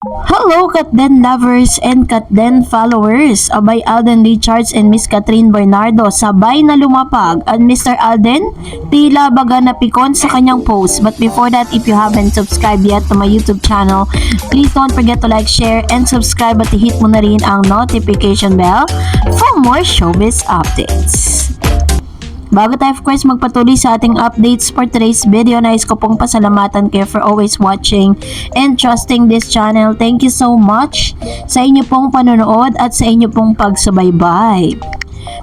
Hello, Katden lovers and Katden followers. Abay Alden Richards and Miss Catherine Bernardo sabay na lumapag at Mr. Alden tila baga napikon sa kanyang post. But before that, if you haven't subscribed yet to my YouTube channel, please don't forget to like, share, and subscribe at hit mo na rin ang notification bell for more showbiz updates. Bago tayo of course magpatuloy sa ating updates for today's video, nais ko pong pasalamatan kayo for always watching and trusting this channel. Thank you so much sa inyo pong panonood at sa inyo pong pagsubaybay.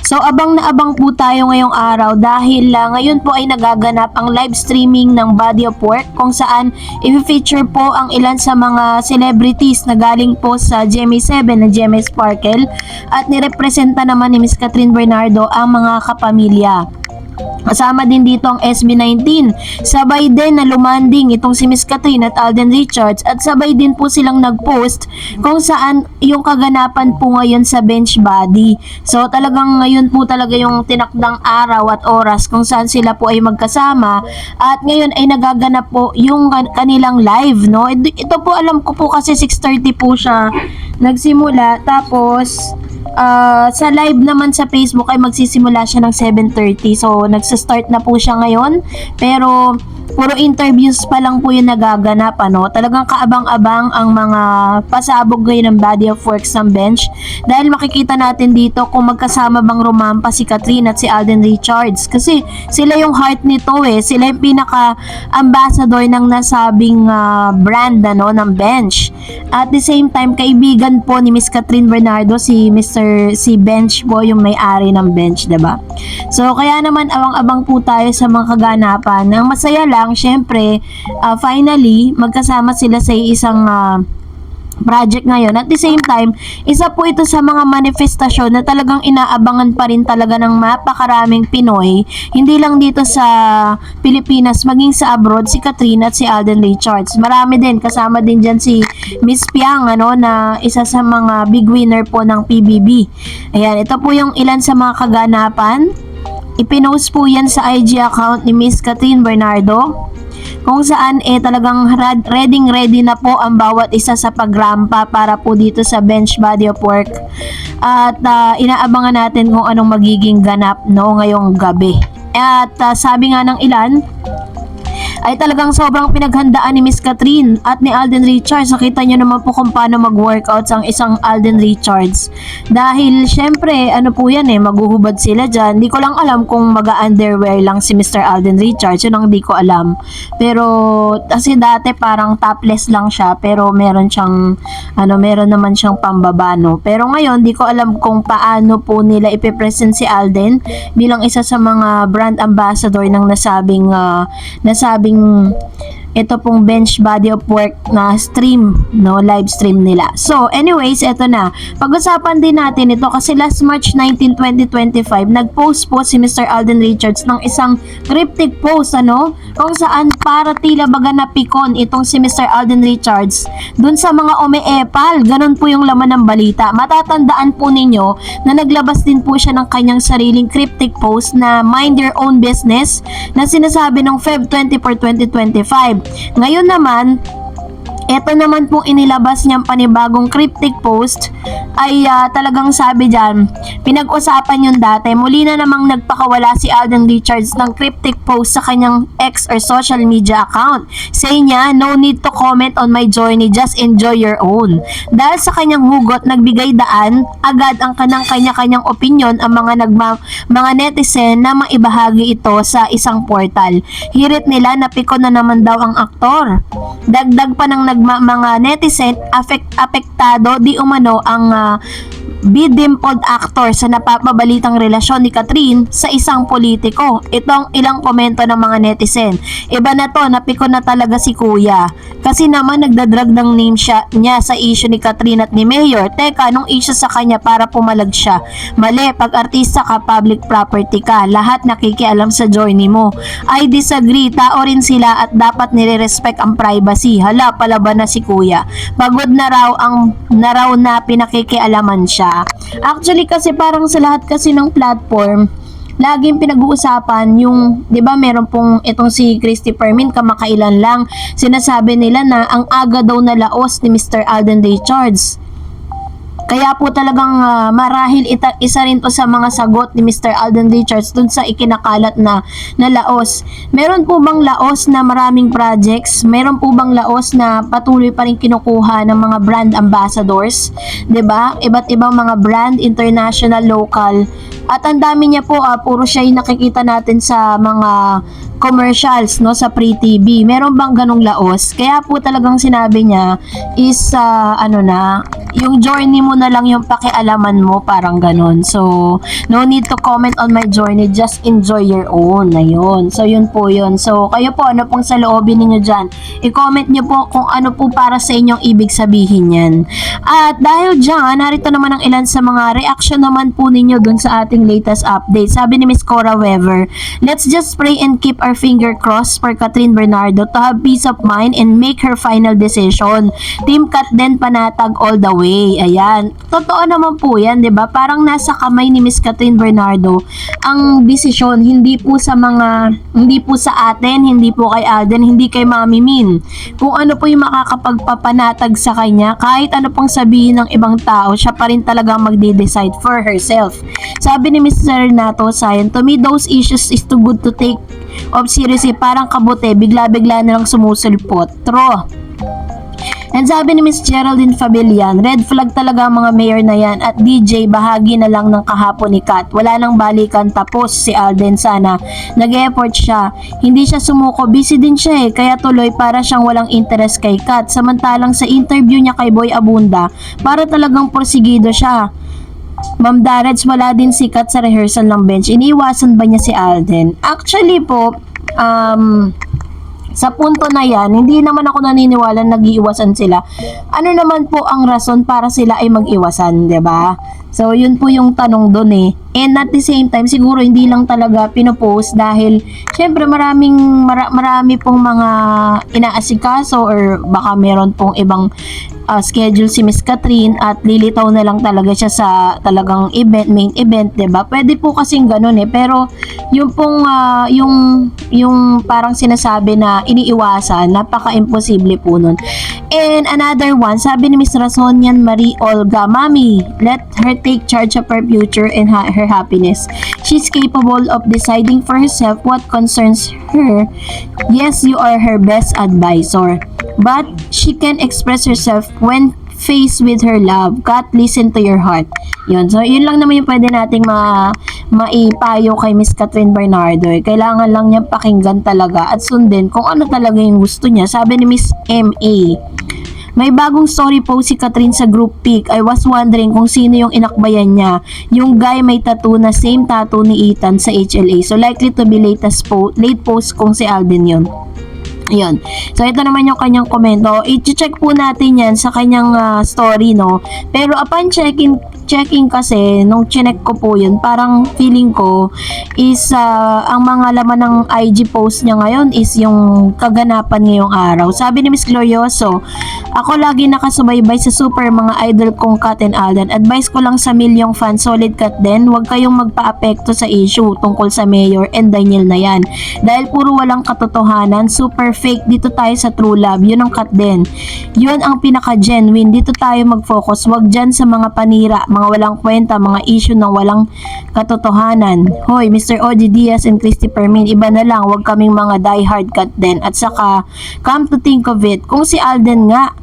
So abang na abang po tayo ngayong araw dahil ngayon po ay nagaganap ang live streaming ng Body of Work kung saan i-feature po ang ilan sa mga celebrities na galing po sa GMA7 na GMA Sparkle at nirepresenta naman ni Miss Catherine Bernardo ang mga kapamilya. Kasama din dito ang SB19. Sabay din na lumanding itong si Miss Catherine at Alden Richards at sabay din po silang nag-post kung saan yung kaganapan po ngayon sa bench body. So talagang ngayon po talaga yung tinakdang araw at oras kung saan sila po ay magkasama at ngayon ay nagaganap po yung kanilang live, no? Ito po alam ko po kasi 6:30 po siya nagsimula, tapos sa live naman sa Facebook ay magsisimula siya ng 7:30. So nagsa-start na po siya ngayon, pero puro interviews pa lang po yung nagaganap, ano. Talagang kaabang-abang ang mga pasabog ngayon ng Body of Works ng bench dahil makikita natin dito kung magkasama bang rumampa si Catherine at si Alden Richards kasi sila yung heart nito sila yung pinaka-ambassador ng nasabing brand, ano, ng bench. At the same time, kaibigan po ni Miss Catherine Bernardo si Bench po yung may-ari ng bench, diba? So kaya naman abang-abang po tayo sa mga kaganapan. Ang masaya lang, syempre, finally, magkasama sila sa isang project ngayon. At the same time, isa po ito sa mga manifestasyon na talagang inaabangan pa rin talaga ng mapakaraming Pinoy, hindi lang dito sa Pilipinas, maging sa abroad, si Catherine at si Alden Richards. Marami din, kasama din dyan si Miss Piang, ano, na isa sa mga big winner po ng PBB. Ayan, ito po yung ilan sa mga kaganapan. Ipinost po yan sa IG account ni Miss Catherine Bernardo, kung saan talagang ready na po ang bawat isa sa pagrampa para po dito sa bench Body of Work at inaabangan natin kung anong magiging ganap, no, ngayong gabi. At sabi nga ng ilan ay talagang sobrang pinaghandaan ni Miss Catherine at ni Alden Richards. Nakita nyo naman po kung paano mag-workout ang isang Alden Richards. Dahil syempre, ano po yan maghuhubad sila dyan. Hindi ko lang alam kung mag-underwear lang si Mr. Alden Richards. Yun ang hindi ko alam. Pero, kasi dati parang topless lang siya. Pero meron naman siyang pambaba, no? Pero ngayon, di ko alam kung paano po nila ipipresent si Alden bilang isa sa mga brand ambassador ng nasabing ito pong bench Body of Work na stream, no, live stream nila. So anyways, ito na, pag-usapan din natin ito kasi last March 19, 2025 nag-post po si Mr. Alden Richards ng isang cryptic post, ano, kung saan para tila baga napikon itong si Mr. Alden Richards dun sa mga umeepal. Ganun po yung laman ng balita. Matatandaan po ninyo na naglabas din po siya ng kanyang sariling cryptic post na mind your own business na sinasabi ng Feb 24, 2025. Ngayon naman, ito naman pong inilabas niyang panibagong cryptic post ay talagang sabi dyan, pinag-usapan yung dati. Muli na namang nagpakawala si Alden Richards ng cryptic post sa kanyang X or social media account. Say niya, no need to comment on my journey, just enjoy your own. Dahil sa kanyang hugot, nagbigay daan agad ang kanya-kanyang opinion ang mga netizen na maibahagi ito sa isang portal. Hirit nila, napikon na naman daw ang aktor. Dagdag pa ng mga netizen, apektado di umano ang bidimpled actor sa napapabalitang relasyon ni Catherine sa isang politiko. Itong ilang komento ng mga netizen. Iba na to, napikon na talaga si Kuya. Kasi naman nagdadrag ng name niya sa issue ni Catherine at ni Mayor. Teka, nung issue sa kanya para pumalag siya. Mali, pag artista ka, public property ka. Lahat nakikialam sa journey mo. I disagree, tao rin sila at dapat nire-respect ang privacy. Hala, palaban na si Kuya. Pagod na raw na pinakikialaman siya. Actually kasi parang sa lahat kasi ng platform laging pinag-uusapan yung, 'di ba, meron pong itong si Christopher Min kamakailan lang sinasabi nila na ang aga daw na laos ni Mr. Alden Richards. Kaya po talagang marahil isa rin to sa mga sagot ni Mr. Alden Richards dun sa ikinakalat na laos. Meron po bang laos na maraming projects? Meron po bang laos na patuloy pa rin kinukuha ng mga brand ambassadors? 'Di ba? Iba't ibang mga brand, international, local. At ang dami niya po, puro siya yung nakikita natin sa mga commercials, no, sa Free TV. Meron bang ganong laos? Kaya po talagang sinabi niya is yung journey mo na lang yung pakialaman mo, parang ganon. So, no need to comment on my journey, just enjoy your own. Ayun. So, yun po yun. So, kayo po, ano pong saloobin ninyo dyan? I-comment nyo po kung ano po para sa inyong ibig sabihin yan. At dahil dyan, narito naman ang ilan sa mga reaction naman po ninyo dun sa ating latest update. Sabi ni Miss Cora Weaver, let's just pray and keep our finger crossed for Catherine Bernardo to have peace of mind and make her final decision. Team Kat din panatag all the way. Ayan. Totoo naman po yan, 'di ba? Parang nasa kamay ni Miss Catherine Bernardo ang desisyon, hindi po sa atin, hindi po kay Alden, hindi kay Mami Min. Kung ano po yung makakapagpapanatag sa kanya, kahit ano pong sabihin ng ibang tao, siya pa rin talaga magde-decide for herself. Sabi ni Mr. Renato Sayan, to me those issues is too good to take of seriously, parang kabote, bigla-bigla na lang sumusulpot. True. And sabi ni Miss Geraldine Fabian, red flag talaga ang mga mayor na yan at DJ bahagi na lang ng kahapon ni Kat. Wala nang balikan, tapos si Alden sana. Nag-effort siya. Hindi siya sumuko, busy din siya kaya tuloy para siyang walang interest kay Kat. Samantalang sa interview niya kay Boy Abunda, para talagang porsigido siya. Ma'am Darets, wala din si Kat sa rehearsal ng bench. Iniiwasan ba niya si Alden? Actually po, sa punto na yan, hindi naman ako naniniwala nag-iiwasan sila. Ano naman po ang rason para sila ay mag-iwasan, 'di ba? So, yun po yung tanong doon eh. And at the same time, siguro hindi lang talaga pinopost dahil syempre marami pong mga inaasikaso or baka meron pong ibang schedule si Miss Catherine at lilitaw na lang talaga siya sa talagang event, main event, 'di ba? Pwede po kasing ganoon eh, pero yung pong yung parang sinasabi na iniiwasan, napaka-imposible po nun. And another one, sabi ni Miss Razonian Marie Olga, Mami, let her take charge of her future and her happiness. She's capable of deciding for herself what concerns her. Yes, you are her best advisor. But she can express herself when faced with her love. Kat, listen to your heart. Yun. So, yun lang naman yung pwede nating maipayo kay Miss Catherine Bernardo. Kailangan lang niya pakinggan talaga at sundin kung ano talaga yung gusto niya. Sabi ni Miss M.A., may bagong story post si Catherine sa group pic. I was wondering kung sino yung inakbayan niya. Yung guy may tattoo na same tattoo ni Ethan sa HLA. So, likely to be late post kung si Alden yun. Ayun. So, ito naman yung kanyang komento. I-check po natin yan sa kanyang story, no? Pero upon checking kasi, nung chinek ko po yun, parang feeling ko is ang mga laman ng IG post niya ngayon is yung kaganapan ngayong araw. Sabi ni Miss Glorioso, ako lagi nakasubaybay sa super mga idol kong Kat and Alden. Advice ko lang sa milyong fan, solid Kat din, huwag kayong magpa-apekto sa issue tungkol sa Mayor and Daniel na yan. Dahil puro walang katotohanan, super fake, dito tayo sa true love, yun ang Kat din. Yun ang pinaka-genuine, dito tayo mag-focus, wag dyan sa mga panira, mga walang kwenta, mga issue ng walang katotohanan. Hoy, Mr. Oji Diaz and Christopher Min, iba na lang, wag kaming mga diehard Kat din. At saka, come to think of it, kung si Alden nga,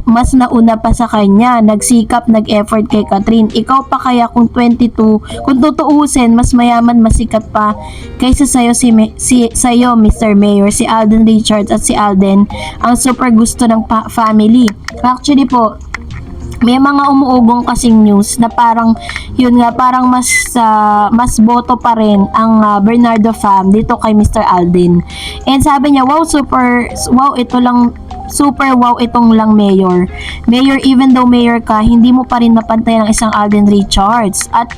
mas nauna pa sa kanya, nagsikap, nag-effort kay Catherine. Ikaw pa kaya kung 22, kung tutuusin, mas mayaman, masikat pa kaysa sa'yo sa'yo, Mr. Mayor, si Alden Richards at si Alden, ang super gusto ng family. Actually po, may mga umuugong kasing news na parang yun nga, parang mas boto pa rin ang Bernardo fam dito kay Mr. Alden. And sabi niya, wow, ito lang super wow itong lang mayor. Mayor, even though mayor ka, hindi mo pa rin mapantay ng isang Alden Richards. At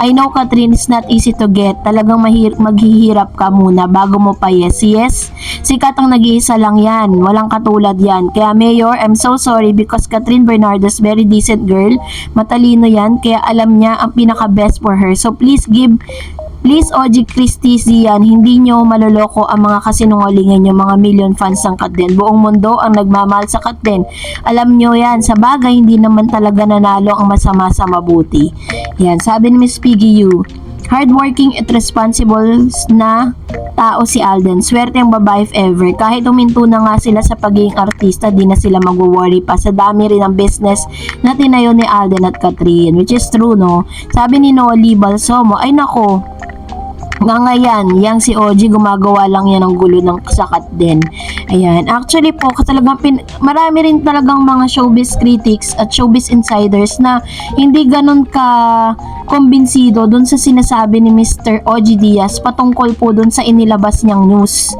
I know, Catherine, it's not easy to get. Talagang maghihirap ka muna bago mo pa yes. Sikat ang nag-iisa lang yan. Walang katulad yan. Kaya Mayor, I'm so sorry because Catherine Bernardo's very decent girl. Matalino yan. Kaya alam niya ang pinaka-best for her. So Please, OG Christie yan, hindi nyo maloloko ang mga kasinungalingan nyo, mga million fans ng Katden. Buong mundo ang nagmamahal sa Katden. Alam nyo yan, sa bagay, hindi naman talaga nanalo ang masama sa mabuti. Yan, sabi ni Miss Piggy Yu, hardworking at responsible na tao si Alden. Swerte ang babae if ever. Kahit uminto na nga sila sa pagiging artista, di na sila mag-worry pa. Sa dami rin ang business na tinayo ni Alden at Catherine. Which is true, no? Sabi ni Noli Balsomo, ay nako, ngayon, yang si OG gumagawa lang yan ng gulo ng sakat din. Ayan. Actually po, talagang marami rin talagang mga showbiz critics at showbiz insiders na hindi ganun ka kumbinsido dun sa sinasabi ni Mr. OG Diaz patungkol po dun sa inilabas niyang news.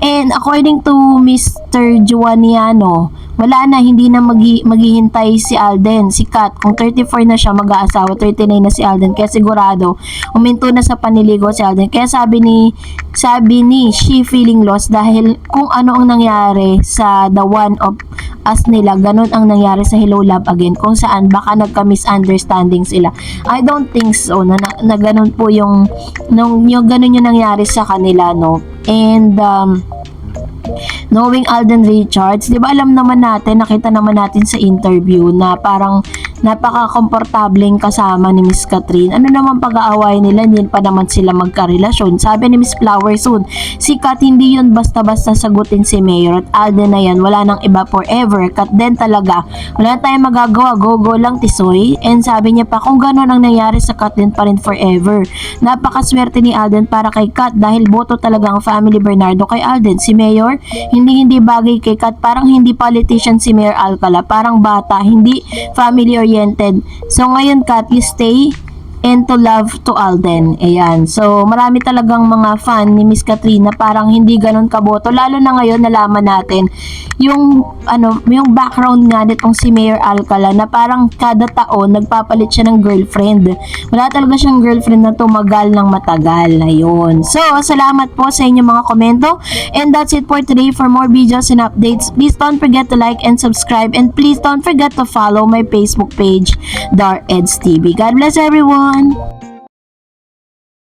And according to Mr. Juaniano, wala na, hindi na maghihintay si Alden, si Kat. Kung 34 na siya, mag-aasawa, 39 na si Alden. Kaya sigurado, uminto na sa paniligo si Alden. Kaya sabi ni she feeling lost dahil kung ano ang nangyari sa The One of Us nila, ganun ang nangyari sa Hello Love Again. Kung saan, baka nagka-misunderstanding sila. I don't think so, na ganun po yung ganun yung nangyari sa kanila, no? And, knowing Alden Richards, di ba alam naman natin, nakita naman natin sa interview na parang napaka-komportableng kasama ni Miss Catherine. Ano naman pag-aaway nila, hindi pa naman sila magkarelasyon. Sabi ni Miss Flower soon, si Kat hindi yun basta-basta sagutin si Mayor at Alden na yan, wala nang iba forever. Kat din talaga, wala tayong magagawa, go lang tisoy. And sabi niya pa, kung gano'n ang nangyari sa Kat din pa rin forever. Napakaswerte ni Alden para kay Kat dahil boto talaga ang family Bernardo kay Alden. Si Mayor, hindi bagay kay Kat, parang hindi politician si Mayor Alcala, parang bata, hindi family oriented. So ngayon Kat, you stay and to love to Alden. Ayan. So marami talagang mga fan ni Miss Catherine na parang hindi ganun kaboto. Lalo na ngayon nalaman natin yung background nga nitong si Mayor Alcala na parang kada taon nagpapalit siya ng girlfriend. Wala talaga siyang girlfriend na tumagal ng matagal. Ayun. So salamat po sa inyong mga komento. And that's it for today. For more videos and updates, please don't forget to like and subscribe. And please don't forget to follow my Facebook page, Dar Eds TV. God bless everyone!